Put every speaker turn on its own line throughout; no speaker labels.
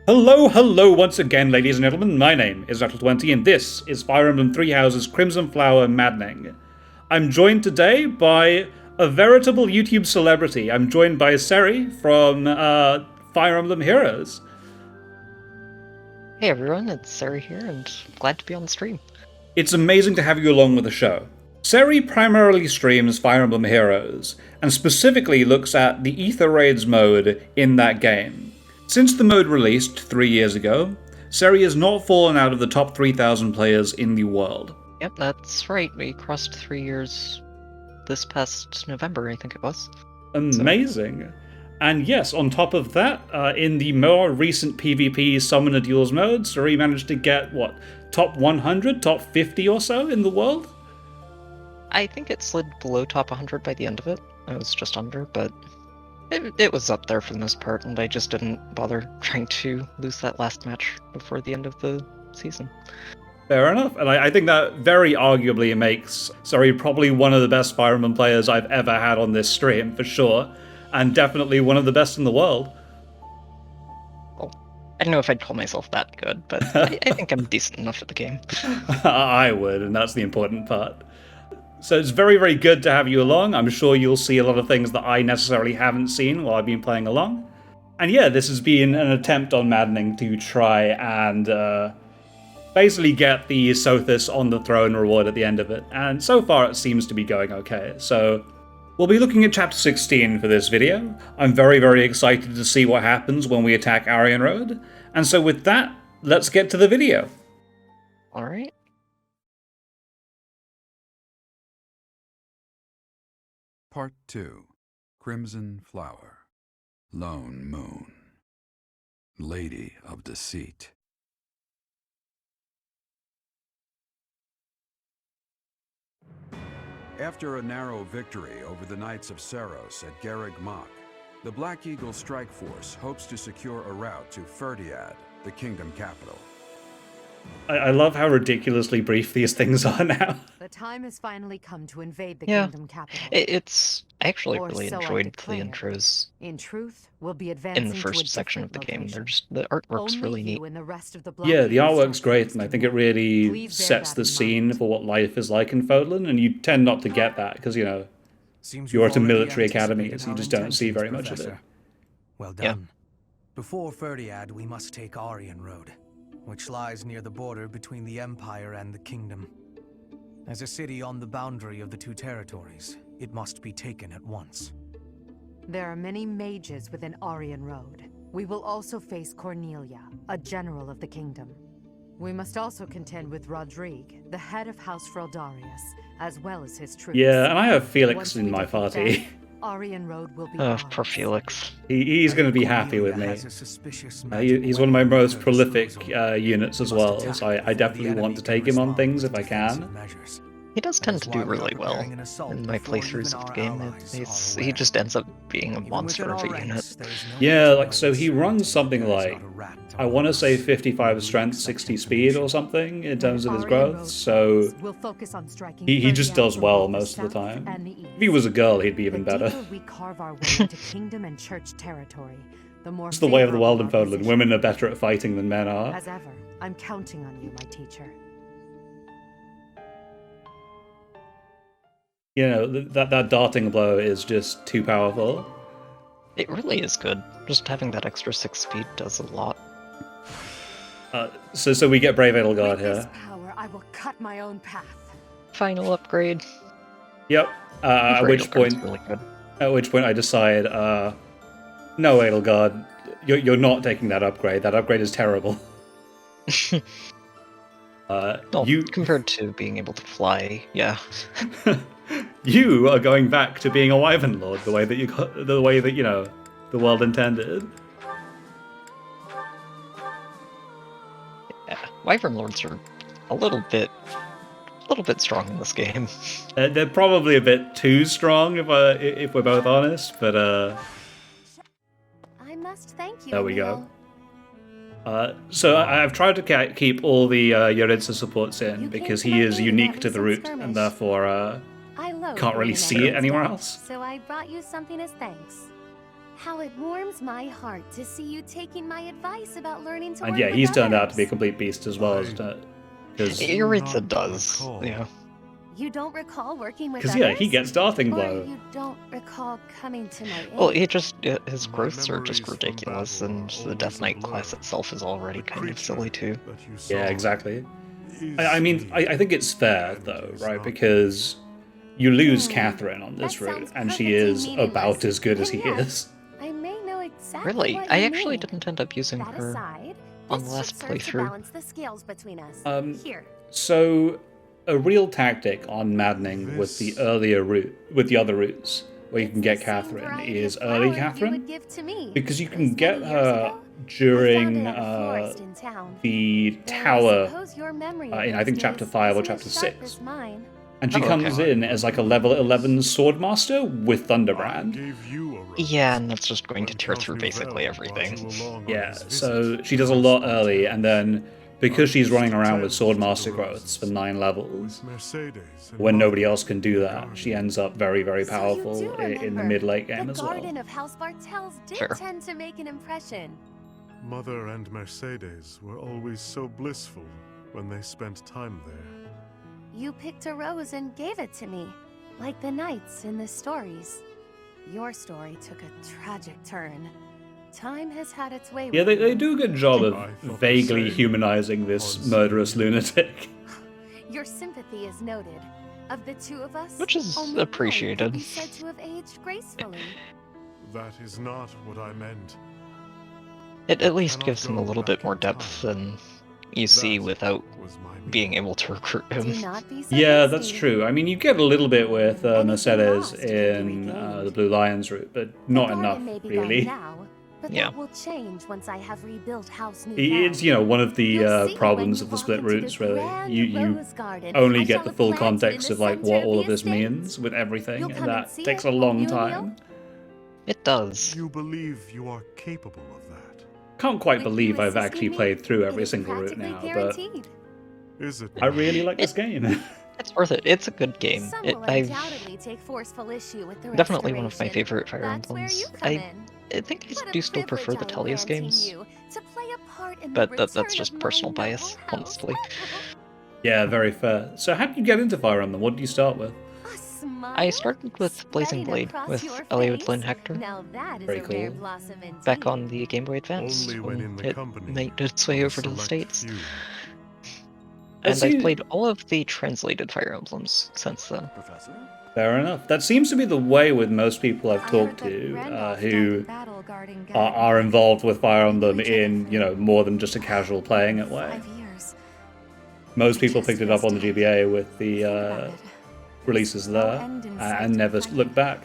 Hello once again, ladies and gentlemen. My name is Dr. 20, and this is Fire Emblem Three Houses Crimson Flower Maddening. I'm joined today by a veritable YouTube celebrity. I'm joined by Seri from Fire Emblem Heroes.
Hey everyone, it's Seri here, and glad to be on the stream.
It's amazing to have you along with the show. Seri primarily streams Fire Emblem Heroes, and specifically looks at the Ether Raids mode in that game. Since the mode released 3 years ago, Seri has not fallen out of the top 3,000 players in the world.
Yep, that's right. We crossed 3 years this past November, I think it was.
Amazing. And yes, on top of that, in the more recent PvP Summoner Duels mode, Seri managed to get, top 100, top 50 or so in the world?
I think it slid below top 100 by the end of it. I was just under, but it was up there for the most part, and I just didn't bother trying to lose that last match before the end of the season.
Fair enough, and I think that very arguably makes Seri probably one of the best Fire Emblem players I've ever had on this stream, for sure, and definitely one of the best in the world.
Well, I don't know if I'd call myself that good, but I think I'm decent enough at the game.
I would, and that's the important part. So it's very, very good to have you along. I'm sure you'll see a lot of things that I necessarily haven't seen while I've been playing along. And yeah, this has been an attempt on Maddening to try and basically get the Sothis on the throne reward at the end of it. And so far it seems to be going okay. So we'll be looking at Chapter 16 for this video. I'm very, very excited to see what happens when we attack Aryan Road. And so with that, let's get to the video.
Alright.
Part 2. Crimson Flower. Lone Moon. Lady of Deceit. After a narrow victory over the Knights of Saros at Garreg Mach, the Black Eagle Strike Force hopes to secure a route to Ferdiad, the kingdom capital.
I love how ridiculously brief these things are now.
The time has finally come to invade the kingdom capital.
I actually really enjoyed the intros
in truth, we'll be advancing
in the first section of the game. The artwork's really neat.
Yeah, the artwork's great, and I think it really sets the scene for what life is like in Fodlan, and you tend not to get that, because, you know, you're at a military academy, so you just don't see very much of it.
Well done. Before Ferdiad, we must take Aryan Road, which lies near the border between the Empire and the Kingdom. As a city on the boundary of the two territories, it must be taken at once.
There are many mages within Aryan Road. We will also face Cornelia, a general of the Kingdom. We must also contend with Rodrigue, the head of House Freldarius, as well as his troops.
Yeah, and I have Felix in my party.
Aryan Road will be
poor Felix.
He's going to be happy with me. He's one of my most prolific units as well, so I definitely want to take him on things if I can.
He does tend to do really well in my playthroughs of the game. He just ends up being a monster of a unit.
Yeah, like, so he runs something like, I want to say 55 strength, 60 speed or something in terms of his growth, so he just does well most of the time. If he was a girl, he'd be even better. It's the way of the world in Fodlan. Women are better at fighting than men are.
As ever, I'm counting on you, my teacher.
You know, that darting blow is just too powerful.
It really is good. Just having that extra 6 speed does a lot.
So we get Brave Edelgard here.
With this power, I will cut my own path.
Final upgrade.
Yep. At which point I decide, no, Edelgard, you're not taking that upgrade. That upgrade is terrible.
Compared to being able to fly, yeah.
You are going back to being a Wyvern Lord, the way that you know the world intended.
Yeah, Wyvern Lords are a little bit strong in this game.
They're probably a bit too strong if we're both honest, but
I must thank you.
There we go. So I've tried to keep all the Yoritsa supports in because he is unique to the route and therefore can't really see it anywhere else.
So I brought you something as thanks. How it warms my heart to see you taking my advice about learning to
And
work
yeah,
with
he's turned out to
others.
be a complete beast as well, isn't it?
You're right, it
Not
does.
recall.
Yeah.
You don't recall working with
Because
others?
yeah, he gets starting
Or
blow.
you don't recall coming to my aid?
Well, his
My
growths are just
memories from
ridiculous,
battle
and
are
the
always
Death
a
Knight
blur.
class itself is already
The
kind of
creature
silly too.
that you saw
Yeah, exactly.
is
I mean,
me,
I think it's fair
and
though,
is
right?
not
Because you lose
Hmm,
Catherine on this
that
route,
sounds
and she
perfectly
is
meaningless.
about as good as
And
he
yet,
is.
I may know exactly
Really,
what
I
you
actually
mean.
didn't end up using
That
her
aside,
on
this
the last
should serve to
playthrough.
balance the scales between us. Here.
So, a real tactic on maddening with the
This-
other routes, where you
It's
can
the
get
same
Catherine,
variety
is
of
early
flower you
Catherine,
would give to me.
because you
This
can get
many years
her
ago, I found
during
it at a florist in town.
the
Though I
tower,
suppose your memory of
in I
those
think chapter
days
5 or
isn't as
chapter
sharp
6.
as mine.
And she
Oh,
comes
okay.
in as like a level 11 swordmaster with
I
Thunderbrand.
gave you a rose.
Yeah, and that's just going to
when
tear
Count
through
Nouvel
basically
brought
everything.
you along on
Yeah,
his
so
visit
she
to
does a
House
lot early, and
Spartan.
then because she's
Others
running around with
tend to the
swordmaster growths for
roses.
9 levels,
With Mercedes and
when
Mother
nobody else can do
in the
that,
garden.
she ends up very, very
So you
powerful
do
in the
remember.
mid-late game
The
as well.
garden of House Bartels did
Sure.
tend to make an impression.
Mother and Mercedes were always so blissful when they spent time there.
You picked a rose and gave it to me, like the knights in the stories. Your story took a tragic turn. Time has had its way
Yeah,
with
they
you.
do a good job of
I thought the
vaguely
same
humanizing this
was
murderous
you.
lunatic.
Your sympathy is noted. Of the two of us,
Which is
only one
appreciated.
could be said to have aged gracefully.
That is not what I meant.
It at least
cannot
gives him a
go
little
back
bit
in
more depth
time.
than you see
That
without
was my meaning.
being able to recruit
Do
him.
not be so
Yeah, that's
hasty.
true. I mean, you get a little bit with
Anything
Mercedes
lost can be
in
regained.
the Blue Lions route, but
The
not
garden
enough,
may be
really.
gone now, but
Yeah.
that will change once I have rebuilt House Nouvel.
It's, one of the
You'll see
problems
when
of
you
the
walk
split
into
routes,
this
really.
grand
You
rose garden
only
I
get
shall
the
have
full
planted in
context
the
of like
center
what
of
all
the
of this
estate.
means with everything,
You'll
and
come and
that
see
takes
it,
a long
won't you, Emil?
time.
It does.
You believe you are capable of that?
Can't quite
With you
believe I've
assisting
actually
me,
played through
it
every
is
single route
practically
now, but
guaranteed.
Is it?
I really like this game.
It's worth it. It's a good game.
Some
It,
will
I've
undoubtedly take forceful issue with the
definitely one of my
restoration.
favorite Fire
That's where
Emblems.
you come in.
I think I
What a
do still
privilege
prefer the
I will
Tellius
grant
games,
you to play a part in
but
the
that's
return
just
of
personal
my
bias,
noble house.
honestly.
Yeah, very fair. So how did you get into Fire Emblem? What did you start with?
A smile
I started with Blazing
spreading
Blade
across
with
your
Eliud
face.
Flynn Hector
Now that is
Very
a rare
cool.
blossom indeed.
back on the Game Boy Advance
Only when in the
it
company
made its way
of a
over to the
select
States.
few.
And
That
I've
seems-
played all of the translated Fire Emblems since then.
Professor?
Fair enough. That seems to be the way with most people I've
I
talked
heard that
to
Randolph
who
died in battle guarding
are involved with Fire Emblem
Each other
in,
for
more than just a casual playing it way.
5 years.
Most people
Just
picked it up on the
feels
GBA with the
Think about it.
releases
This will
there
end in sight
and never
if I
looked
can.
back.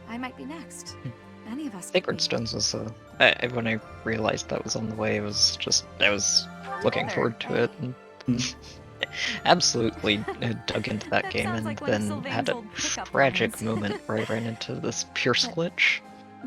I might be next. Any of us. could
Sacred
be.
Stones was when I realized that was on the way, I was looking
Together,
forward to it and
Mm.
absolutely dug into that
That
game,
sounds
and
like one of
then
Sylvain's
had a
old pickup
tragic
lines.
moment where I ran into this Pierce glitch,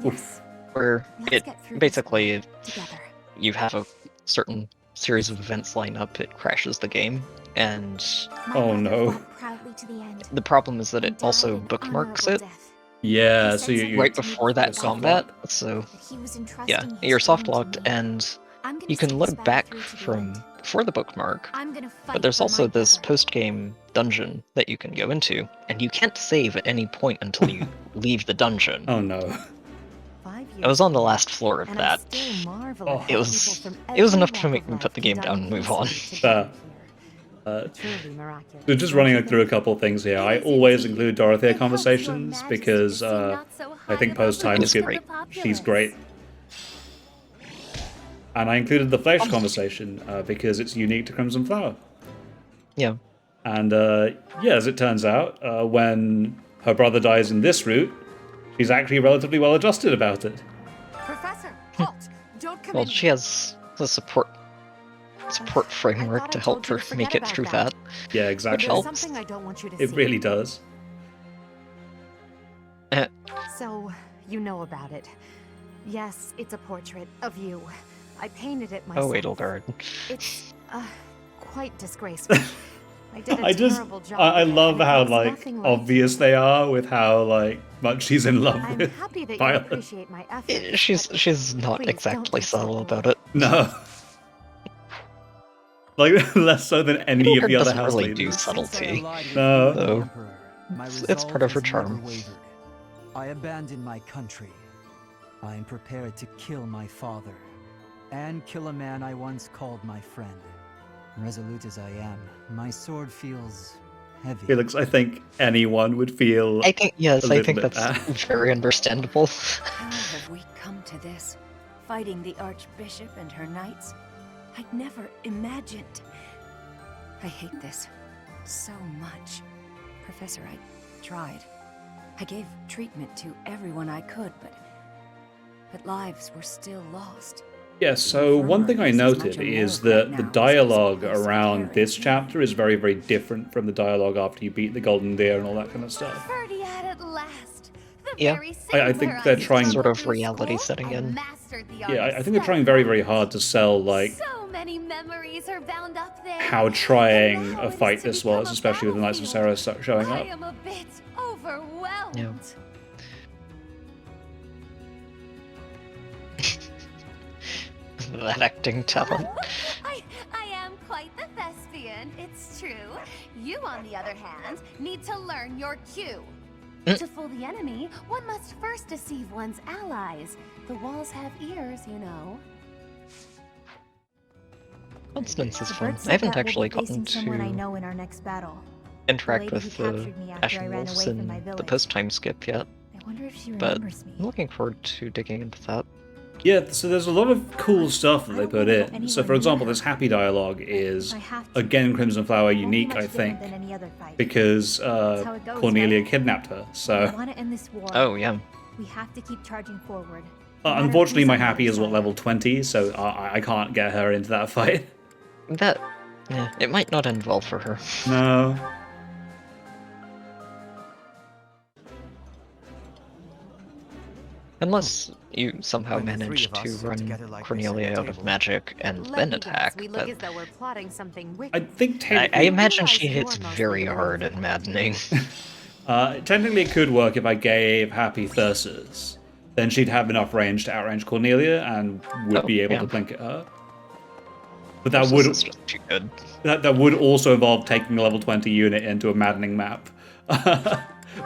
Yes.
where
Let's
it
get through this
basically
together.
you have a certain series of events line up, it crashes the game, and
My
Oh,
brother
no.
fought proudly to the end
the problem is that
and
it also
died an
bookmarks
honorable
it
death.
Yeah,
He
so
said
you
something
right
to me
before that
before
combat, so
that he was entrusting
yeah,
his
you're
own
soft
to
locked,
me.
and
I'm gonna
you can
see
look
this battle
back
through to the
from
end.
before the bookmark,
I'm gonna fight
but there's
for
also
my
this
brother.
post-game dungeon that you can go into, and you can't save at any point until you leave the dungeon.
Oh no.
5
I was on the
years
last floor of
and
that.
I still marvel
Oh.
at
It
how
was-
people from
it was
every
enough to
walk
make
of
me
life
put the
can
game down and move on.
peacefully
Fair.
together
Uh,
here. Truly miraculous.
So just
don't
running
you
through a
think?
couple of things here.
It
I
is
always
indeed.
include Dorothea
It helps your
conversations
majesty
because
to seem not so
I
high
think
above
post
the
time
It's
skip,
great.
she's
populace.
great. And I included the Flesh conversation because it's unique to Crimson Flower.
Yeah.
And yeah, as it turns out, when her brother dies in this route, she's actually relatively well adjusted about it.
Professor, halt! Don't come
Well,
in.
she has the support framework
thought
to
I
help
told you
her
to
make
forget
it
about
through
that.
that.
Yeah,
But
exactly.
there's
helps.
something I don't want you to
It
see.
really does.
So, you know about it. Yes, it's a portrait of you. I painted it myself.
Oh, Edelgard.
It's quite disgraceful.
I did a
I just,
terrible job.
I love
and it
how
looks
like
nothing like
obvious they are with how like much she's in love
I'm
with
happy that you
Violet.
appreciate my efforts.
She's
but
not
please don't
exactly
take stuff
subtle
away.
about it.
No. Like less so than any
Middle
of the
Earth
other
doesn't
house
really do
leaders.
subtlety.
No.
So, it's part of her charm.
I abandon my country. I am prepared to kill my father, and kill a man I once called my friend. Resolute as I am, my sword feels heavy.
Felix, I think anyone would feel.
I think, yes,
a
I
little
think
bit
that's
bad.
very understandable.
How have we come to this? Fighting the Archbishop and her knights? I'd never imagined. I hate this so much. Professor, I tried. I gave treatment to everyone I could, but lives were still lost.
Yeah, so one thing I noted is that the dialogue around this chapter is very, very different from the dialogue after you beat the Golden Deer and all that kind of stuff.
Ferdiad at last. The
Yeah.
very
I
thing
think
where
they're
I
trying-
Sort of
stumbled through
reality
school
setting
and
in.
mastered the
Yeah,
art
I
of
think they're trying very, very
spellcraft.
hard to sell, like,
So many memories are bound up there.
how trying
And now
a
it is
fight
to
this
become
was,
a
especially with the Knights of
battlefield.
Seri showing
I
up.
am a bit overwhelmed.
Yeah. That acting talent.
I am quite the thespian, it's true. You, on the other hand, need to learn your cue. To fool the enemy, one must first deceive one's allies. The walls have ears, you know.
Constance is
The
fun.
bird
I
said
haven't
that we'll
actually
be facing
gotten
someone I
to
know in our next battle.
interact
The lady
with
who
the
captured me after I
Ashen
ran
Wolves
away from
in
my
the
village.
post-time skip yet,
I wonder if she
but
remembers me.
I'm looking forward to digging into that.
Yeah, so there's a lot of cool stuff that they put in. So, for
anyone
example,
knew
this
her.
happy dialogue is,
I have to.
again, Crimson Flower
Won't be
unique,
much
I
different
think,
than any other fight.
because
how it goes,
Cornelia
right?
kidnapped her.
I
So,
want to end this war.
Oh, yeah.
We have to keep charging forward. No matter
unfortunately,
who's
my
on the
happy
other
is what
side.
level 20, so I can't get her into that fight.
That, yeah, it might not end well for her.
No.
Unless you somehow
When the three
manage
of us
to
sit
run
together like this
Cornelia
at the
out of
table.
magic and
Lucky
then
us,
attack,
we look
but
as though we're plotting something wicked.
I think
I
technically,
imagine she
realize
hits
you're mostly
very
loyal
hard
to
and
the
maddening.
technically it could work if I gave Happy Thyrsus. Then she'd have enough range to outrange Cornelia and would
Oh,
be able
yeah.
to blink at her. But that
This
would
is just too good.
that would also involve taking a level 20 unit into a maddening map.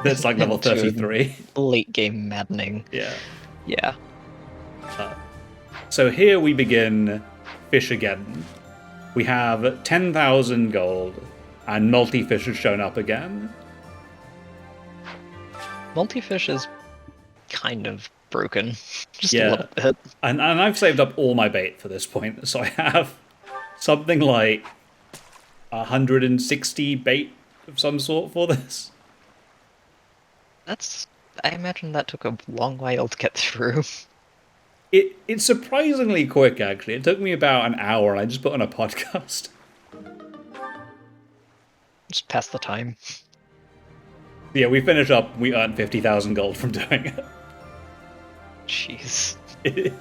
That's like level
Into a
33.
Late game maddening.
Yeah.
Yeah.
So here we begin Fish again. We have 10,000 gold, and Multifish has shown up again.
Multifish is kind of broken. Just
Yeah.
a little bit.
And I've saved up all my bait for this point, so I have something like 160 bait of some sort for this.
I imagine that took a long while to get through.
It's surprisingly quick, actually. It took me about an hour, and I just put on a podcast.
Just pass the time.
Yeah, we finish up, we earn 50,000 gold from doing
Jeez.
it.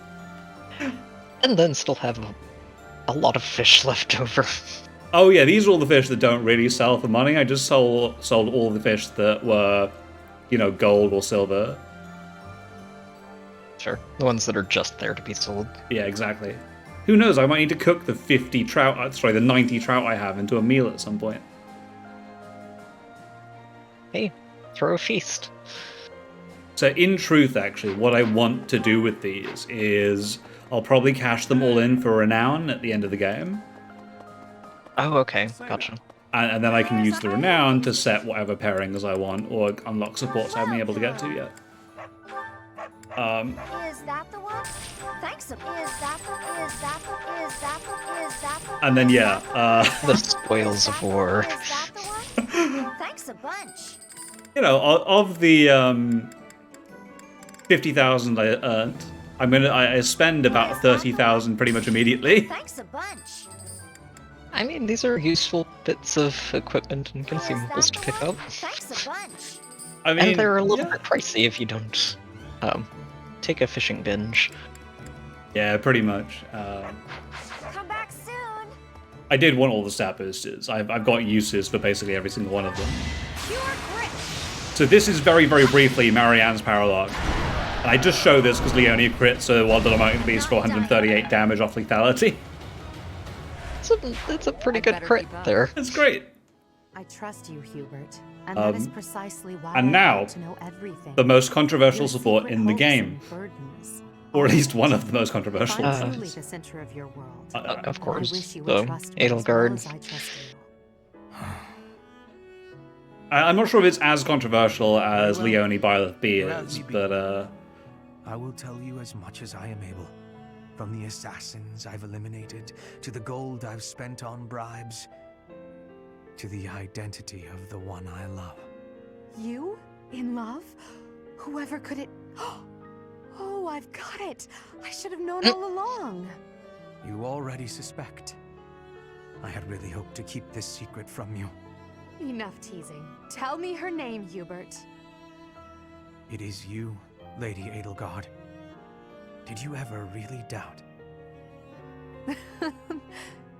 And then still have a lot of fish left over.
Oh yeah, these are all the fish that don't really sell for money. I just sold all the fish that were, gold or silver.
Sure. The ones that are just there to be sold.
Yeah, exactly. Who knows, I might need to cook the 90 trout I have into a meal at some point.
Hey, throw a feast.
So in truth, actually, what I want to do with these is I'll probably cash them all in for renown at the end of the game.
Oh, okay. Gotcha.
And then I can use the renown to set whatever pairings I want or unlock supports I haven't been able to get to yet.
Is that the one? Thanks. Is that the
And then, yeah,
The spoils of war.
Is that the one? Thanks a bunch.
of the 50,000 I earned, I spend about 30,000 pretty much immediately.
Thanks a bunch.
I mean, these are useful bits of equipment and consumables to pick up.
Thanks a bunch.
I mean,
And they're a little
yeah.
bit pricey if you don't take a fishing binge.
Yeah, pretty much.
Come back soon.
I did want all the stat boosters. I've got uses for basically every single one of them.
Pure grit.
So this is very, very briefly Marianne's Paralogue. And I just show this because Leone crits a Wild Dynamite Beast for 138 damage off lethality.
It's a pretty good crit there.
It's great.
I trust you, Hubert, and that is precisely why
and
I
now,
want to know everything.
the most controversial
Your
support
secret
in the
hopes
game.
and burdens.
Or at least one of the most controversial.
I'm truly the center of your world.
Of
I
course,
wish you
though.
would trust me as well
Edelgard.
as I trust you.
I'm not sure if it's as controversial as Leone Byleth B is, but
I will tell you as much as I am able. From the assassins I've eliminated, to the gold I've spent on bribes, to the identity of the one I love.
You? In love? Whoever could it... Oh, I've got it! I should have known all along!
You already suspect. I had really hoped to keep this secret from you.
Enough teasing. Tell me her name, Hubert.
It is you, Lady Edelgard. Did you ever really doubt?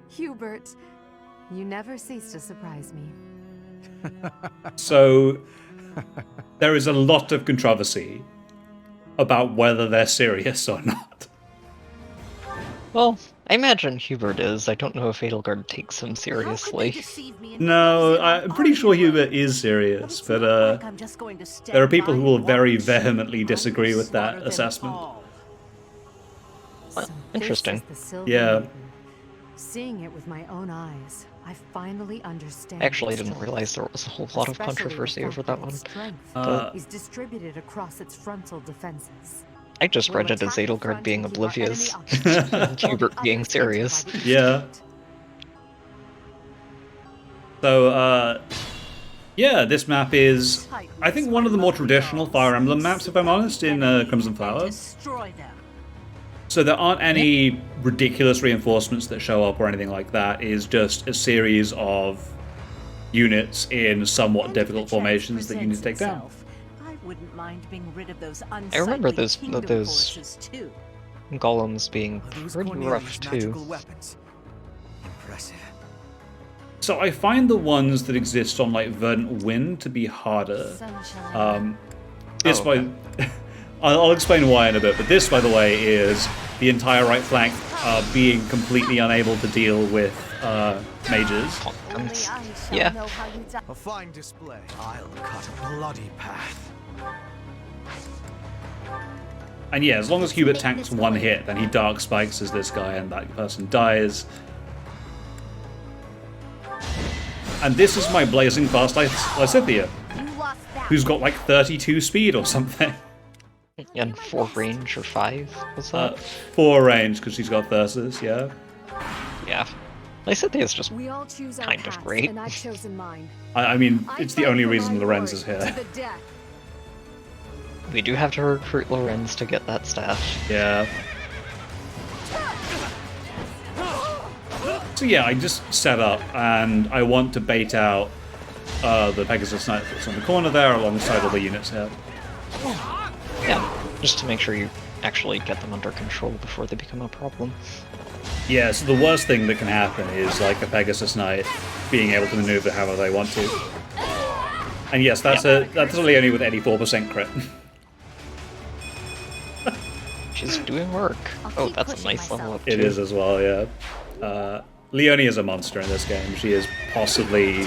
Hubert, you never cease to surprise me.
so there is a lot of controversy about whether they're serious or not.
Well, I imagine Hubert is. I don't know if Edelgard takes him seriously.
No, I'm pretty sure Hubert is serious, but there are people who will very vehemently disagree with that assessment.
Well, interesting.
Yeah.
Seeing it with my own eyes, I finally understand.
Actually, I
its
didn't
strength.
realize there was a whole lot of
Especially the
controversy
fact
over
that
that one.
its strength is distributed across its frontal defenses.
I just read it as Edelgard being oblivious, and Hubert being serious.
Yeah. So, yeah, this map is, I think, one of the more traditional Fire Emblem maps, if I'm honest, in Crimson Flower. So there aren't any ridiculous reinforcements that show up or anything like that. It is just a series of units in somewhat difficult formations that you need to take down.
I wouldn't mind being rid of those
I remember those
forces too.
golems being pretty rough too.
Weapons. Impressive.
So I find the ones that exist on like Verdant Wind to be harder. This by I'll explain why in a bit, but this, by the way, is the entire right flank being completely unable to deal with mages.
Yeah.
A fine display. I'll cut a bloody path.
And yeah, as long as Hubert tanks one hit, then he dark spikes as this guy and that person dies. And this is my blazing fast Lysithea, who's got like 32 speed or something.
And 4 range or 5, was that?
4 range, because she's got Thyrsus, yeah.
Yeah. Lysithea is just
We all choose our
kind of
paths,
great.
and I've chosen mine.
I mean, it's the
fight
only
for
reason
my
Lorenz
word
is here.
to the death.
We do have to recruit Lorenz to get that staff.
Yeah. So yeah, I just set up, and I want to bait out the Pegasus Knight that's on the corner there, alongside all the units here.
Yeah, just to make sure you actually get them under control before they become a problem.
Yeah, so the worst thing that can happen is like a Pegasus Knight being able to maneuver however they want to. And yes, that's that's Leone with 84% crit.
She's doing work. Oh, that's a nice level up too.
It is as well, yeah. Leone is a monster in this game. She is possibly...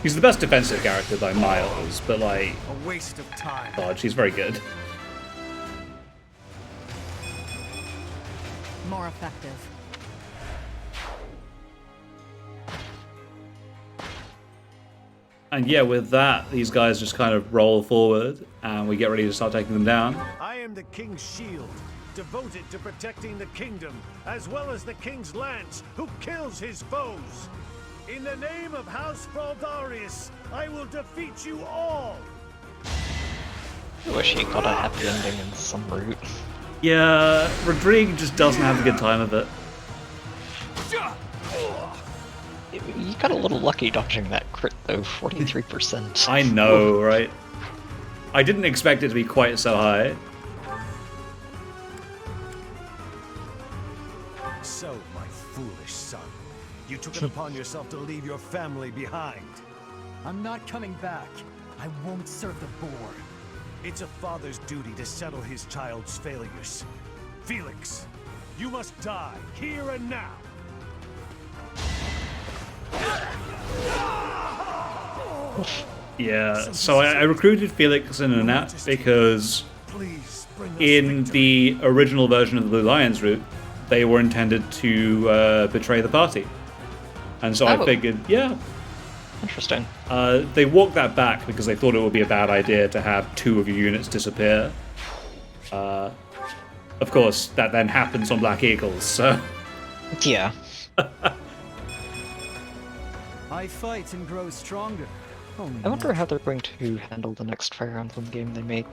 She's the best defensive character by miles, but like...
A waste of time.
God, she's very good.
More effective.
And yeah, with that, these guys just kind of roll forward, and we get ready to start taking them down.
I am the king's shield, devoted to protecting the kingdom, as well as the king's lance, who kills his foes. In the name of House Fraldarius, I will defeat you all!
I wish he got a happy ending in some route.
Yeah, Rodrigue just doesn't have a good time of it.
You got a little lucky dodging that crit though, 43%.
I know, right? I didn't expect it to be quite so high.
So, my foolish son,
You took it upon yourself to leave your family behind.
I'm not coming back. I won't serve the boar.
It's a father's duty to settle his child's failures. Felix, you must die here and now.
Yeah, so I recruited Felix and Annette because in the original version of the Blue Lions route, they were intended to betray the party. And so I figured, yeah.
Interesting.
They walked that back because they thought it would be a bad idea to have 2 of your units disappear. Of course, that then happens on Black Eagles, so...
Yeah.
I fight and grow stronger.
I wonder how they're going to handle the next Fire Emblem game they make.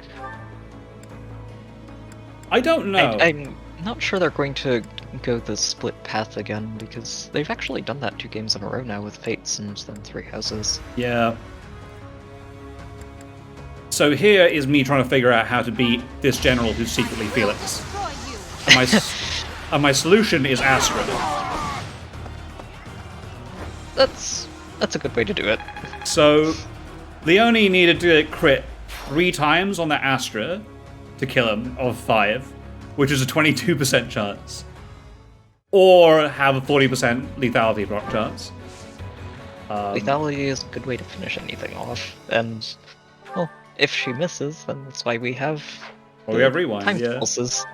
I don't know.
I'm not sure they're going to go the split path again, because they've actually done that 2 games in a row now with Fates and then 3 Houses.
Yeah. So here is me trying to figure out how to beat this general who's secretly Felix. And my solution is Astra.
That's a good way to do it.
So, Leone needed to crit 3 times on that Astra to kill him, of 5, which is a 22% chance. Or have a 40% lethality proc chance.
Lethality is a good way to finish anything off, and, well, if she misses, then that's why we have...
Or we have rewind,
time
yeah.
pulses.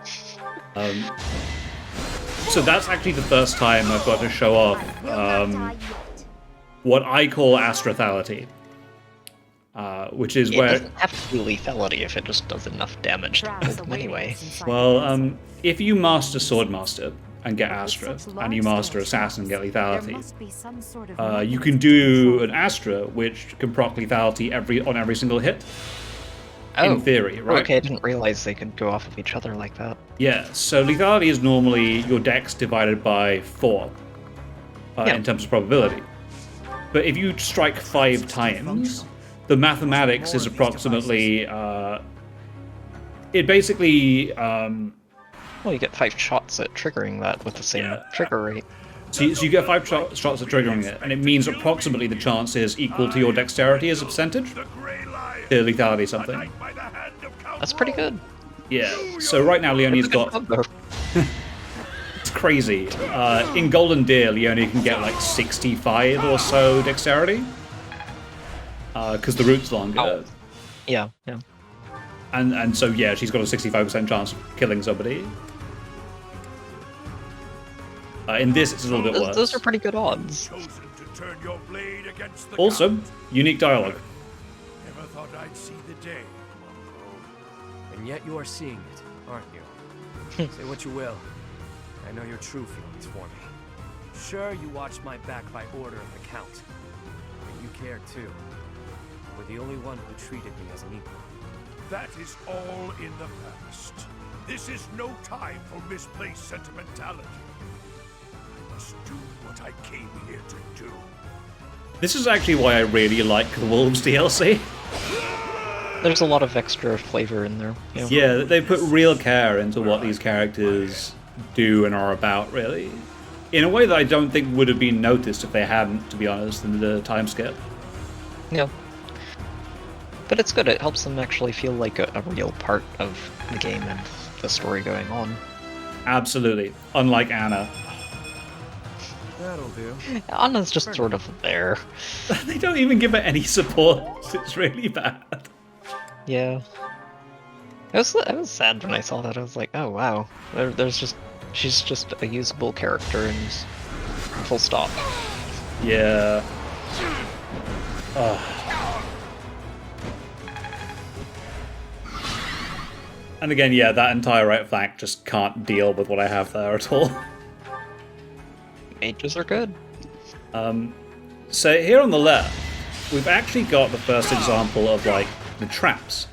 So that's actually the first time I've got to show off what I call astrathality, which is where...
It doesn't have to be lethality if it just does enough damage to kill them anyway.
Well, if you master Swordmaster and get Astra, and you master Assassin and get lethality, you can do an Astra which can proc lethality on every single hit. In theory, right?
Okay, I didn't realize they could go off of each other like that.
Yeah, so lethality is normally your dex divided by 4 in terms of probability. But if you strike 5 times, the mathematics is approximately... it basically...
well, you get 5 shots at triggering that with the same trigger rate.
So you get 5 shots at triggering it, and it means approximately the chance is equal to your dexterity as a percentage. To lethality something.
That's pretty good.
Yeah, so right now Leonie's got... It's crazy. In Golden Deer, Leonie can get like 65 or so dexterity. Because the route's longer.
Oh. Yeah.
And so, yeah, she's got a 65% chance of killing somebody. In this, it's a little bit worse.
Those are pretty good odds.
Also, unique dialogue.
Never thought I'd see the day.
And yet you are seeing it, aren't you? Say what you will. I know your true feelings for me. Sure, you watched my back by order of the Count. But you care too. You were the only one who treated me as an equal.
That is all in the past. This is no time for misplaced sentimentality. I must do what I came here to do.
This is actually why I really like the Wolves DLC.
There's a lot of extra flavor in there.
Yeah, they put real care into what these characters do and are about, really. In a way that I don't think would have been noticed if they hadn't, to be honest, in the time skip.
Yeah. But it's good, it helps them actually feel like a real part of the game and the story going on.
Absolutely. Unlike Anna.
That'll do.
Anna's just sort of there.
They don't even give her any support. It's really bad.
Yeah. I was sad when I saw that. I was like, oh wow. She's just a usable character and full stop.
Yeah. And again, yeah, that entire right flank just can't deal with what I have there at all.
Mages are good.
So here on the left, we've actually got the first example of, like, the traps.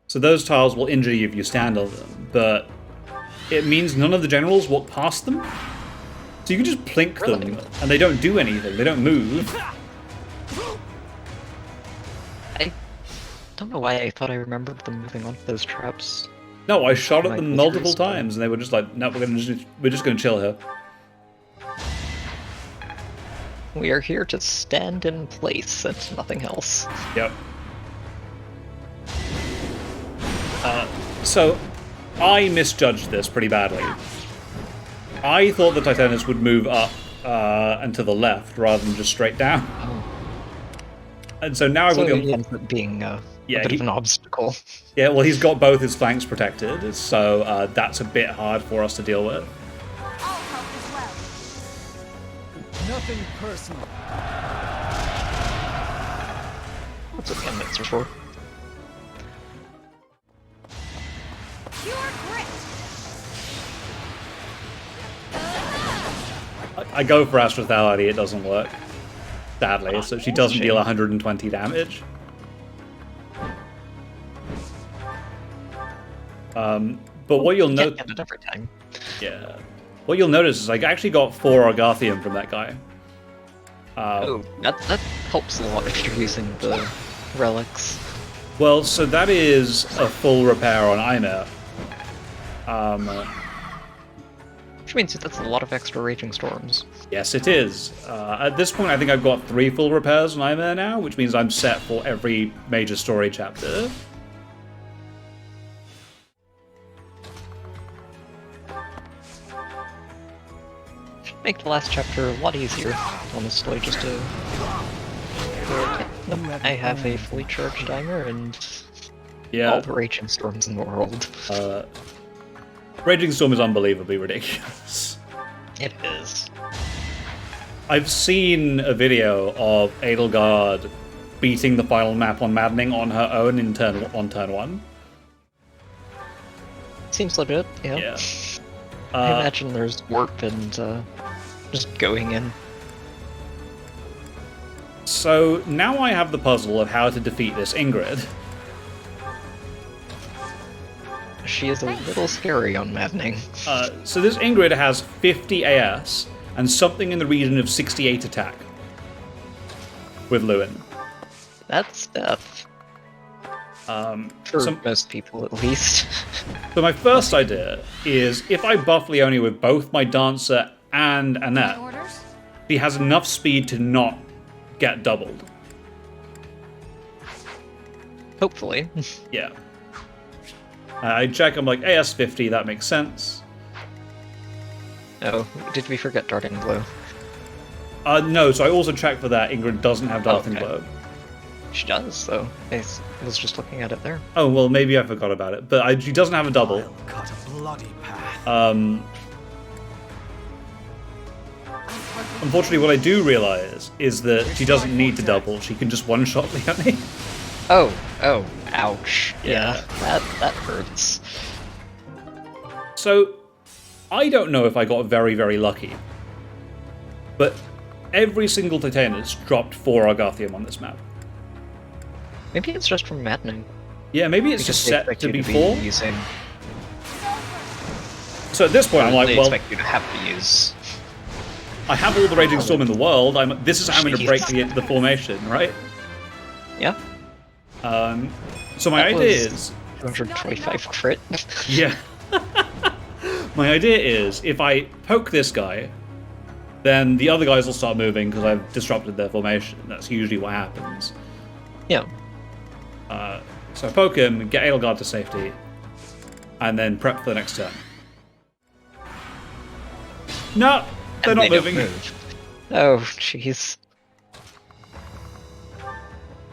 So those tiles will injure you if you stand on them, but it means none of the generals walk past them. So you can just plink them, and they don't do anything, they don't move.
I don't know why I thought I remembered them moving onto those traps.
No, I shot at them multiple times, and they were just like, no, we're just gonna chill here.
We are here to stand in place and nothing else.
Yep. So, I misjudged this pretty badly. I thought the Titanus would move up and to the left rather than just straight down. And so now I've got
it ends up being a bit of an obstacle.
Yeah, well, he's got both his flanks protected, so that's a bit hard for us to deal with.
I'll help as well.
Nothing personal.
That's what bandits are for.
Pure grit.
I go for Astrothality, it doesn't work. Sadly, so she doesn't deal 120 damage. But what you'll notice...
Get it every time.
Yeah. What you'll notice is I actually got 4 Argathium from that guy.
That helps a lot if you're using the relics.
Well, so that is a full repair on Ymir.
Which means that's a lot of extra Raging Storms.
Yes, it is. At this point, I think I've got 3 full repairs on Ymir now, which means I'm set for every major story chapter.
Should make the last chapter a lot easier, honestly, just to... I have a fully charged Ymir and all the Raging Storms in the world.
Raging Storm is unbelievably ridiculous.
It is.
I've seen a video of Edelgard beating the final map on Maddening on her own on turn 1.
Seems legit, yeah. I imagine there's warp and just going in.
So now I have the puzzle of how to defeat this Ingrid.
She is a little scary on Maddening.
So this Ingrid has 50 AS and something in the region of 68 attack with Lewin.
That's death. For most people, at least.
So my first idea is if I buff Leone with both my Dancer and Annette, she has enough speed to not get doubled.
Hopefully.
Yeah. I check, I'm like, AS 50, that makes sense.
Oh, did we forget Darting Blow?
No, so I also checked for that. Ingrid doesn't have Darting Blow.
She does, though. I was just looking at it there.
Oh, well, maybe I forgot about it. But she doesn't have a double.
I'll cut a bloody path.
Unfortunately, what I do realize is that she doesn't need to double. She can just one-shot Leone.
Oh, ouch. Yeah, that hurts.
So, I don't know if I got very, very lucky, but every single Titanus dropped 4 Argathium on this map.
Maybe it's just from Maddening.
Yeah, maybe it's just set to be 4. So at this point, I'm like,
they
well,
expect you to have to use.
I have all the Raging Storm in the world. This is how I'm going to break the formation, right?
Yeah.
So my idea is
225 crit.
Yeah. My idea is if I poke this guy, then the other guys will start moving because I've disrupted their formation. That's usually what happens.
Yeah.
So I poke him, get Edelgard to safety, and then prep for the next turn. No, they're not moving.
Oh, jeez.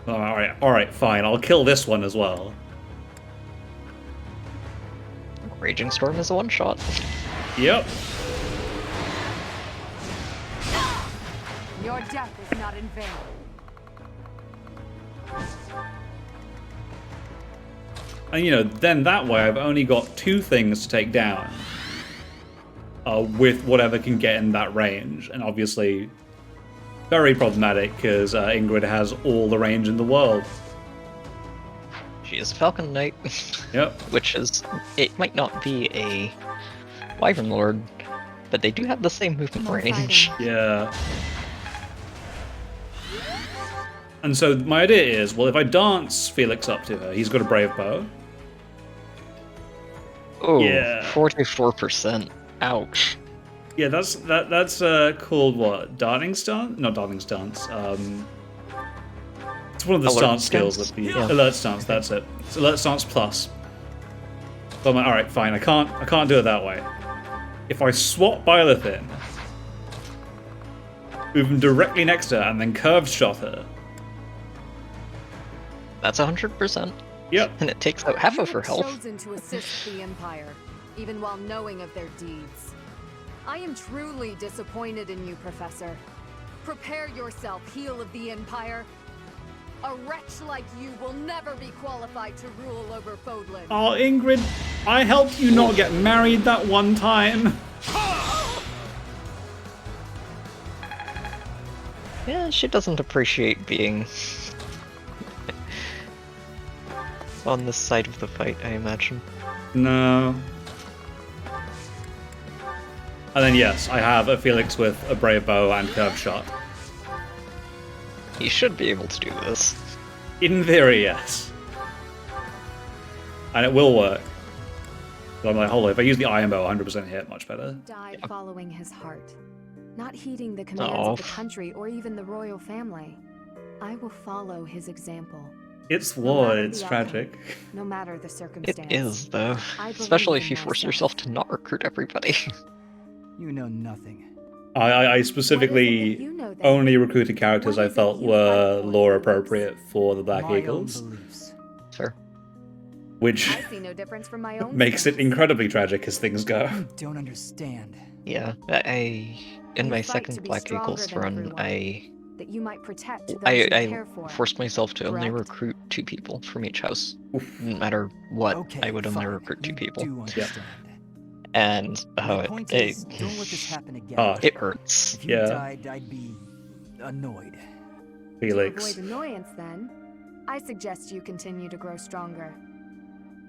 Alright, fine. I'll kill this one as well.
Raging Storm is a one-shot.
Yep.
Your death is not in vain.
And then that way I've only got 2 things to take down. With whatever can get in that range. And obviously, very problematic because Ingrid has all the range in the world.
She is a Falcon Knight.
Yep.
Which is... It might not be a Wyvern Lord, but they do have the same movement range.
Yeah. And so my idea is, well, if I dance Felix up to her, he's got a Brave Bow.
Oh,
yeah.
44%. Ouch.
Yeah, that's called what? Darting stance? Not darting stance. It's one of the
Alert
stance
stance?
skills.
Yeah.
Alert stance. That's it. It's alert stance plus. So I'm like, all right, fine. I can't do it that way. If I swap Byleth in, move him directly next to her, and then curved shot her.
That's 100%.
Yep.
And it takes out half of her
You have
health.
chosen to assist the Empire, even while knowing of their deeds. I am truly disappointed in you, Professor. Prepare yourself, heel of the Empire. A wretch like you will never be qualified to rule over Fodlan.
Oh, Ingrid, I helped you not get married that one time.
Yeah, she doesn't appreciate being on this side of the fight, I imagine.
No. And then yes, I have a Felix with a brave bow and curved shot.
You should be able to do this.
In theory, yes. And it will work. But I'm like, hold on, if I use the iron bow, 100% hit, much better.
Died following his heart, not heeding the commands of the country or even the royal family. I will follow his example.
It's
No
war,
matter
it's
the outcome,
tragic.
No matter the
It
circumstance.
is, though.
I believe
Especially if
in
you force
myself.
yourself to not recruit everybody.
You know nothing.
I specifically
you know then?
only recruited characters
What
I
is it
felt
you
were
fight for,
lore
Felix?
appropriate for the Black
My own
Eagles,
beliefs.
Sure.
which
I see no difference from my own.
makes it
stance.
incredibly tragic as things go.
You don't understand.
Yeah, in
You
my
fight to
second
be
Black
stronger
Eagles
than
run,
everyone. That you might protect those you
I
care for.
forced myself to only
correct?
recruit 2 people from each house. No matter what,
Okay,
I would only
fine.
recruit 2
You
people.
do understand.
And
My point is, don't let this happen again.
Ah,
it hurts.
If you
yeah.
died, I'd be annoyed.
Felix.
To avoid annoyance, then, I suggest you continue to grow stronger.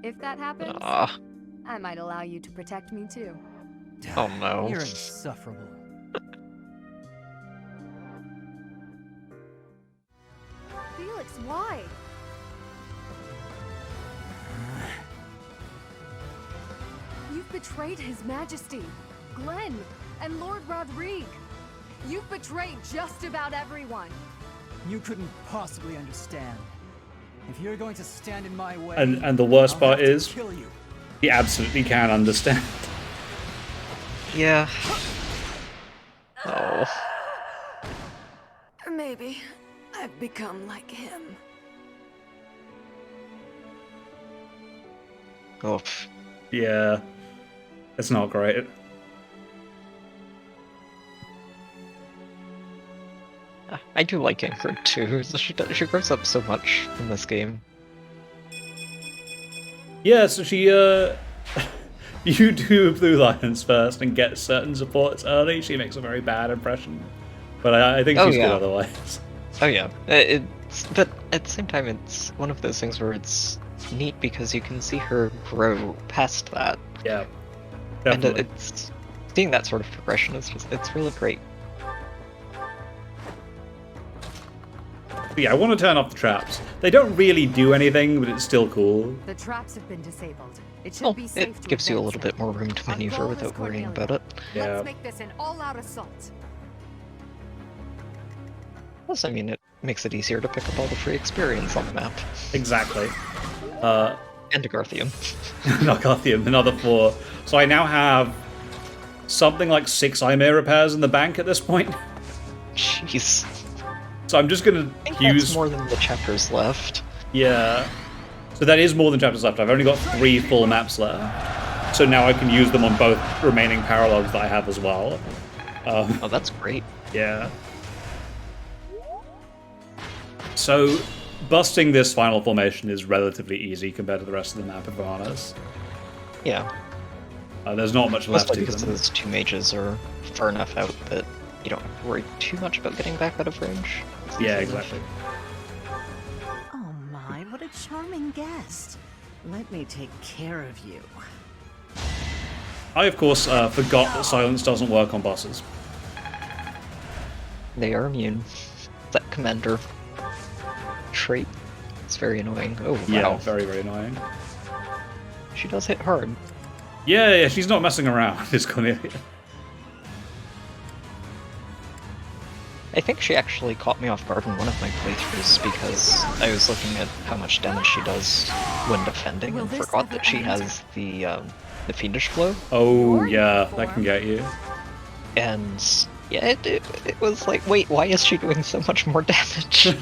If that happens,
Ah,
I might allow you to protect me too.
oh no.
You're insufferable.
Felix, why? You've betrayed His Majesty, Glenn, and Lord Rodrigue. You've betrayed just about everyone.
You couldn't possibly understand. If you're going to stand in my way,
And the worst
I'll
part
have to
is,
kill you.
he absolutely can understand.
Yeah. Oh.
Maybe I've become like him.
Oh.
Yeah. It's not great.
I do like Ingrid too. She grows up so much in this game.
Yeah, so she, you do Blue Lions first and get certain supports early. She makes a very bad impression. But I think
Oh,
she's
yeah.
good otherwise.
Oh yeah, but at the same time, it's one of those things where it's neat because you can see her grow past that,
Yeah.
and
Definitely.
it's seeing that sort of progression is it's really great.
But yeah, I want to turn off the traps. They don't really do anything, but it's still cool.
The traps have been disabled. It should
Well,
be safe
it
to
gives you a
advance
little bit more room to
Our
maneuver
goal is
without worrying
Cornelia.
about it.
Yeah.
Let's make this an all-out assault.
Plus, I mean, it makes it easier to pick up all the free experience on the map.
Exactly.
And Agarthium.
Not Gothium, another 4. So I now have something like 6 IMA repairs in the bank at this point.
Jeez.
So I'm just gonna
I think
use...
that's more than the chapters left.
Yeah. So that is more than chapters left. I've only got 3 full maps left. So now I can use them on both remaining paralogs that I have as well.
Oh, that's great.
Yeah. So busting this final formation is relatively easy compared to the rest of the map, if we're honest.
Yeah.
There's not much left
Mostly
to
because
them.
those 2 mages are far enough out that you don't have to worry too much about getting back out of range. It's
Yeah,
easy enough.
exactly.
Oh my, what a charming guest. Let me take care of you.
I, of course, forgot that silence doesn't work on bosses.
They are immune. That commander trait. It's very annoying. Oh, wow.
Yeah, very, very annoying.
She does hit hard.
Yeah, she's not messing around, is Cornelia.
I think she actually caught me off guard in one of my playthroughs because I was looking at how much damage she does when defending and forgot that she has the fiendish blow.
Oh yeah, that can get you.
And yeah, it was like, wait, why is she doing so much more damage?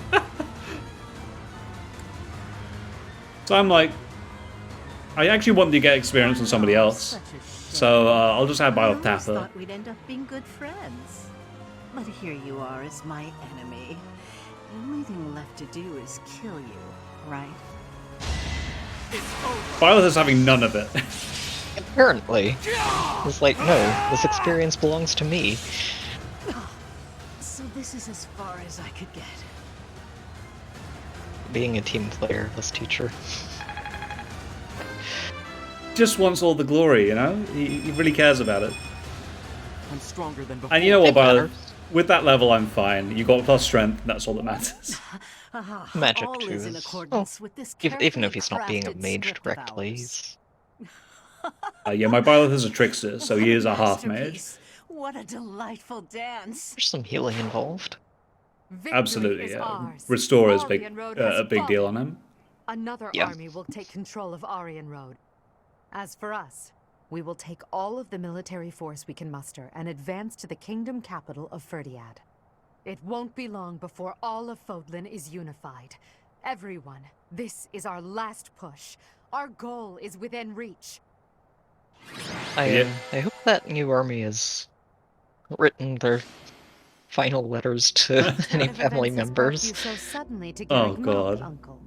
So I'm like, I actually want to get experience with somebody else, so I'll just have Byleth tap her.
Thought we'd end up being good friends. But here you are as my enemy. The only thing left to do is kill you, right?
Byleth is having none of it.
Apparently. It's like, no, this experience belongs to me.
So this is as far as I could get.
Being a team player, this teacher.
Just wants all the glory, you know? He really cares about it.
I'm stronger than before.
And you know what, Byleth? With that level, I'm fine. You got plus strength, and that's all that matters.
Magic
All
too
is in
is...
accordance with this
even if he's not
carefully
being a
crafted
mage
script of
directly,
ours.
he's...
Yeah, my Byleth is a trickster, so he is a half mage.
Masterpiece. What a delightful dance.
There's some healing involved.
Absolutely, yeah. Restore is a big deal on him.
Another
Yeah.
army will take control of Aryan Road. As for us, we will take all of the military force we can muster and advance to the kingdom capital of Ferdiad. It won't be long before all of Fodlan is unified. Everyone, this is our last push. Our goal is within reach.
I hope that new army has written their final letters to any family members.
Oh god.
Uncle.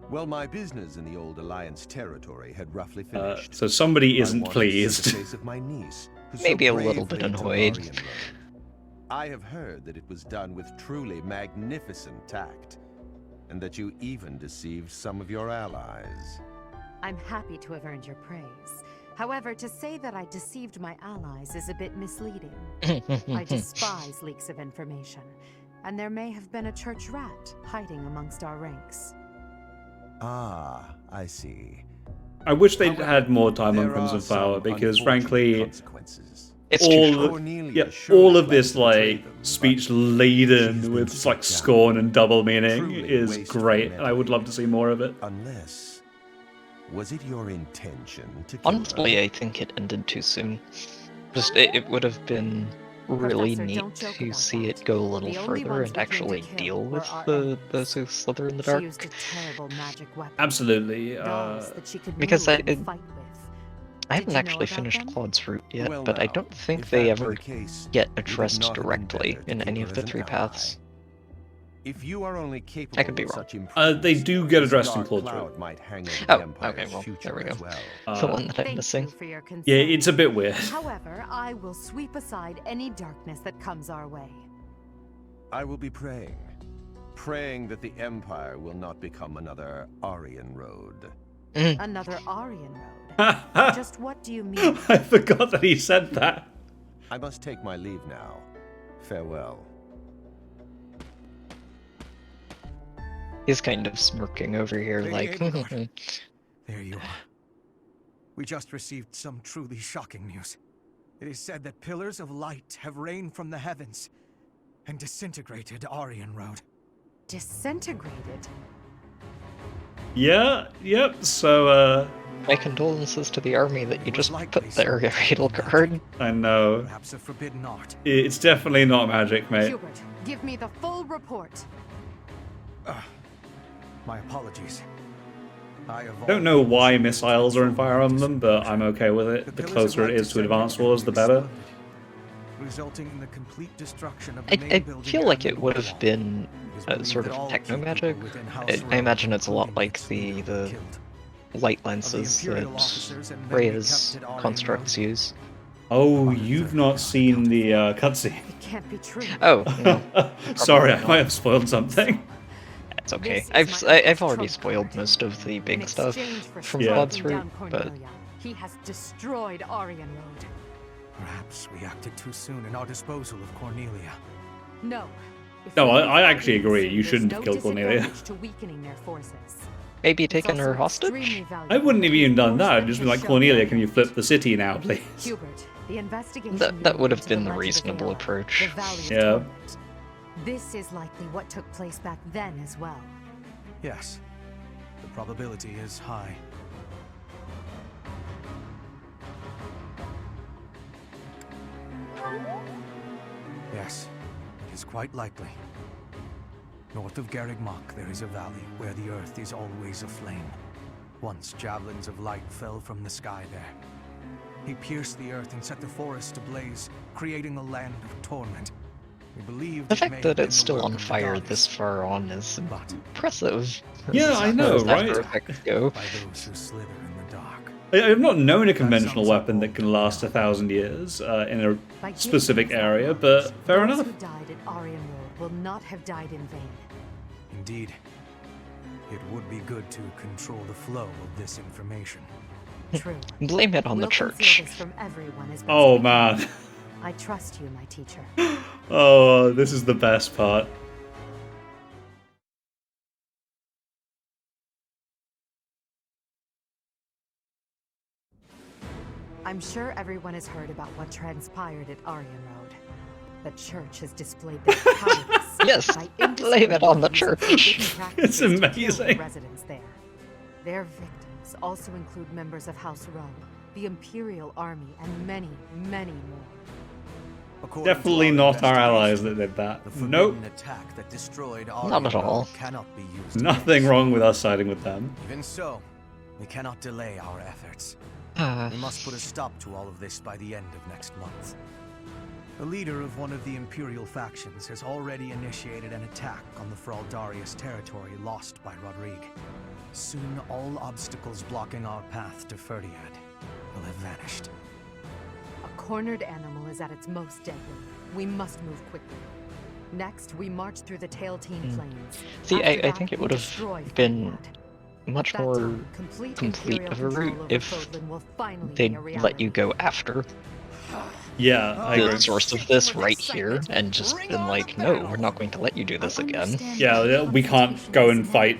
Well, my business in the old Alliance territory had roughly finished.
So somebody
I
isn't
wanted to see
pleased.
the face of my niece, who so
Maybe a little bit
bravely took
annoyed.
Aryan Road. I have heard that it was done with truly magnificent tact, and that you even deceived some of your allies.
I'm happy to have earned your praise. However, to say that I deceived my allies is a bit misleading. I despise leaks of information, and there may have been a church rat hiding amongst our ranks.
Ah, I see.
I wish they'd had more time on
There
Crimson
are some
Flower because,
unfortunate
frankly,
consequences.
It's too short.
Cornelia
all
surely
of this
plans to betray
like
them, but
speech
she's
laden
been
with
struck
like
down.
scorn and double meaning
Truly
is
wasteful
great, and I would love to see more of it.
Unless, was it your intention to kill
Honestly,
her?
I think it ended too soon. Just, it would have been really
Professor,
neat
don't joke
to
about
see
that.
it go a little
The only
further
ones
and
we came
actually
to kill
deal
were
with
our
those who slither in the
She
dark.
used a terrible magic weapon.
Absolutely.
Dolls that she could
because
move
I-
and fight with.
I
Did
haven't
you know
actually
about
finished
them?
Claude's route yet,
Well,
but I
now,
don't think
if
they
that were
ever
the case,
get
would it
addressed
not have been
directly
better to
in
keep
any
her
of the
as an
three
ally?
paths.
If you are only capable
I could be
of
wrong.
such improvements,
They do get
this
addressed in
dark
Claude's
cloud
route.
might hang over
Oh,
the Empire's
okay, well,
future
there we go.
as well.
The one that I'm
Thank
missing.
you for your concern.
Yeah, it's a bit weird.
However, I will sweep aside any darkness that comes our way.
I will be praying that the Empire will not become another Aryan Road.
Another Aryan Road. Just what do you mean?
I forgot that he said that.
I must take my leave now. Farewell.
He's kind of smirking over here like,
There you are. We just received some truly shocking news. It is said that pillars of light have rained from the heavens and disintegrated Aryan Road.
Disintegrated?
Yeah, yep, so,
my condolences to the army that you just
likely
put there,
some
Edelgard.
I know.
Perhaps a forbidden art.
It's definitely not magic, mate.
Hubert, give me the full report.
My apologies.
I don't know why missiles are in Fire Emblem, but I'm okay with it. The closer it is to Advanced Wars, the better.
Resulting in the complete destruction of the main
I
building
feel like
and
it
the
would
wall.
have been
It is believed
sort
that
of
all
techno
key
magic.
people within House
I
Road,
imagine it's a lot
including
like
its
the
were killed.
light
Of the
lenses
Imperial
that
officers and men we
Rhea's
kept at Aryan
constructs
Road.
use.
Oh, you've not seen the cutscene.
It can't be true.
Oh, no.
Sorry, I might have spoiled something.
It's okay.
This is my
I've
uncle's
already
trump
spoiled
card.
most of the
In
big stuff
exchange for
from
Yeah.
Claude's
striking
route,
down
but
Cornelia, he has destroyed Aryan Road.
Perhaps we acted too soon in our disposal of Cornelia.
No. If
No,
we
I
fight
actually
this,
agree. You
there's
shouldn't
no
have killed Cornelia.
disadvantage to weakening their forces.
Maybe
It's
taken her
also
hostage?
extremely valuable.
I wouldn't have even done that. I'd just be like,
Show
Cornelia,
them.
can you flip the city now, please?
Hubert, the investigation
That would have
into
been the
legend of
reasonable
Aeon,
approach.
the Valley of
Yeah.
Torment. This is likely what took place back then as well.
Yes. The probability is high. Yes, it is quite likely. North of Garreg Mach, there is a valley where the earth is always aflame. Once javelins of light fell from the sky there. He pierced the earth and set the forest ablaze, creating a land of torment. We believe
The fact that it's still on fire this far on is
but
impressive.
Yeah,
as
I
far
know,
as
right?
after effects go.
by those who slither in the dark.
I've not known a conventional weapon that can last 1,000 years in a
By giving
specific
example,
area, but fair
those
enough.
who died at Aryan Road will not have died in vain.
Indeed. It would be good to control the flow of this information.
True.
Blame it on the
We'll conceal
church.
this from everyone as best
Oh
we can.
man.
I trust you, my teacher.
Oh, this is the best part.
I'm sure everyone has heard about what transpired at Aryan Road. The church has displayed their cowardice
Yes,
by
blame it on the
indiscriminately using
church.
forbidden practices to kill the
amazing.
residents there. Their victims also include members of House Row, the Imperial Army, and many, many more.
According
Definitely
to
not our allies
investigation,
that did that.
the forbidden
Nope.
attack that destroyed
Not
Aryan
at all.
Road cannot be used
Nothing
against.
wrong with us siding with them.
Even so, we cannot delay our efforts.
Ah,
We must put a stop to all of this by the end of next month. The leader of one of the Imperial factions has already initiated an attack on the Fraldarius territory lost by Rodrigue. Soon, all obstacles blocking our path to Ferdiad will have vanished.
A cornered animal is at its most deadly. We must move quickly. Next, we march through the Tailteen Plains.
See,
After
I
that,
think it
we
would have
destroy
been
Ferdiad.
much
That
more
time, complete Imperial
of a
control
route
over
if
Fodlan will finally be
they'd
a
let you
reality.
go after
Yeah, I
the
agree.
source of this right here and just been like, no, we're not going to let you do this again.
Yeah, we can't go and fight.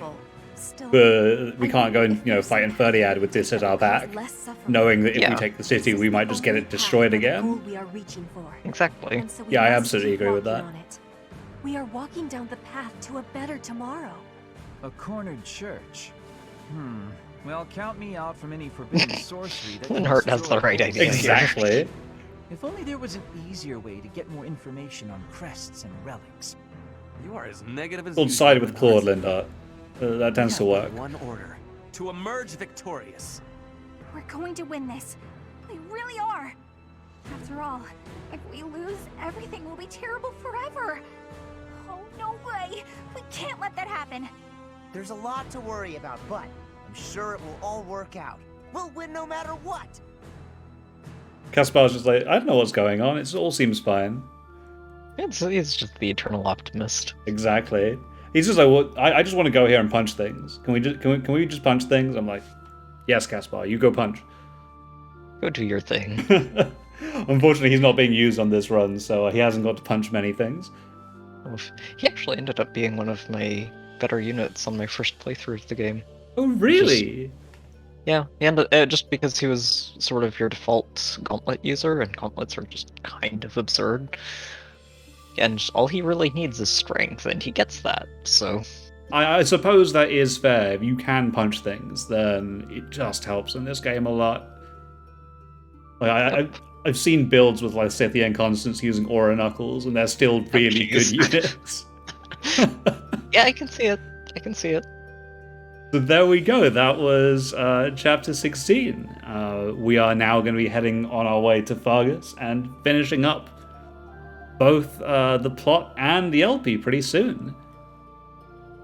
We can't go and fight in Ferdiad with this at our back, knowing that if we
Yeah.
take the city, we might just get it destroyed again.
We are reaching for.
Exactly.
And so we
Yeah, I
must
absolutely
keep
agree with
walking
that.
on it. We are walking down the path to a better tomorrow.
A cornered church. Well, count me out from any forbidden sorcery that
Linhart has the right idea here.
Exactly.
If only there was an easier way to get more information on crests and relics.
You are as negative as
We'll side with Claude, Linda. That tends to work.
One order: to emerge victorious.
We're going to win this. We really are. After all, if we lose, everything will be terrible forever. Oh, no way. We can't let that happen.
There's a lot to worry about, but I'm sure it will all work out. We'll win no matter what.
Caspar's just like, I don't know what's going on. It all seems fine.
He's just the eternal optimist.
Exactly. He's just like, well, I just want to go here and punch things. Can we just punch things? I'm like, yes, Caspar, you go punch.
Go do your thing.
Unfortunately, he's not being used on this run, so he hasn't got to punch many things.
He actually ended up being one of my better units on my first playthrough of the game.
Oh, really?
Yeah, and just because he was sort of your default gauntlet user, and gauntlets are just kind of absurd. And all he really needs is strength, and he gets that, so...
I suppose that is fair. If you can punch things, then it just helps in this game a lot. Like, I've seen builds with like Scythian Constance using Aura Knuckles, and they're still really good units.
Yeah, I can see it. I can see it.
So there we go. That was chapter 16. We are now going to be heading on our way to Fargus and finishing up both the plot and the LP pretty soon.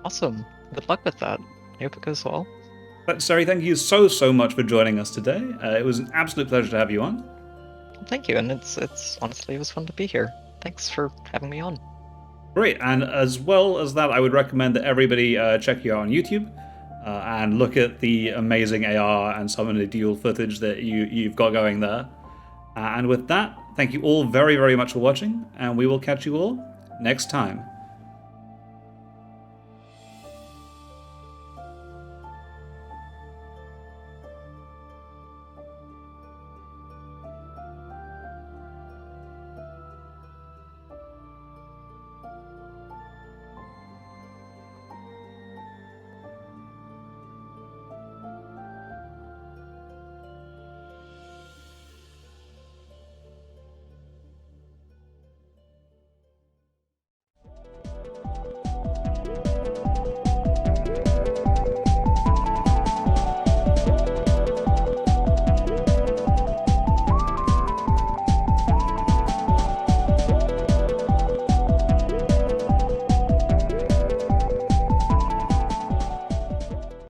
Awesome. Good luck with that. I hope it goes well.
But Seri, thank you so much for joining us today. It was an absolute pleasure to have you on.
Thank you, and it's honestly, it was fun to be here. Thanks for having me on.
Great, and as well as that, I would recommend that everybody check you out on YouTube and look at the amazing AR and some of the dual footage that you've got going there. And with that, thank you all very much for watching, and we will catch you all next time.